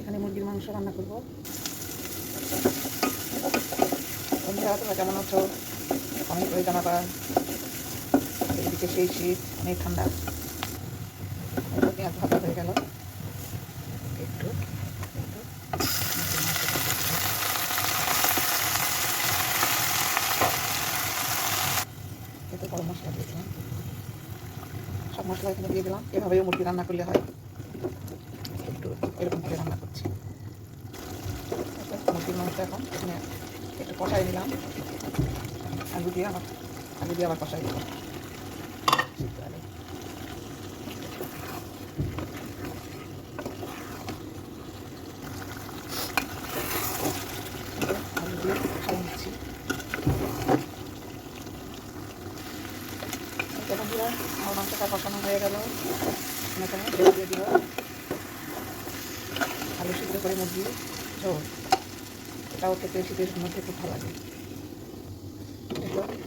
এখানে মুরগির মাংস রান্না করবো। বন্ধুরা, তোমরা কেমন আছো কমেন্ট করে জানাবা। এদিকে সেই শীত, অনেক ঠান্ডা। পেঁয়াজ ভাজা হয়ে গেল, একটু এতে গরম মশলা দিয়েছিলাম, সব মশলা এখানে দিয়ে দিলাম। এভাবেও মুরগি রান্না করলে হয়, একটু এরকম করে রান্না করছি। মুরগির মাংস এখন এখানে একটু কষাই নিলাম, আলু দিয়ে আবার কষাই দিলাম। আলু দিয়ে কষাই নিচ্ছি। বন্ধুরা, আমার মাংসটা কষানো হয়ে গেল, এখানে ঝোল দিয়ে দিব। আলু সিদ্ধ করে মুরগি ঝোল, এটাও খেতে শীতের মধ্যে খুব ভালো লাগে।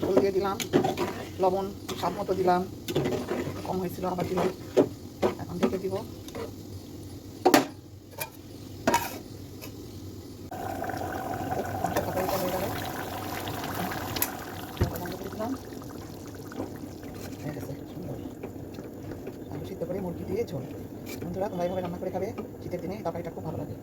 ঝোল দিয়ে দিলাম, লবণ স্বাদ মতো দিলাম, কম হয়েছিল আবার দিলাম। এখন ঢেকে দিব। তরকারিটা হয়ে গেল, বন্ধ করে দিলাম। হয়ে গেছে সুন্দর আলু সিদ্ধ করে মুরগি দিয়ে ঝোল। বন্ধুরা, তোমরা এইভাবে রান্না করে খাবে, শীতের দিনে তরকারিটা খুব ভালো লাগে।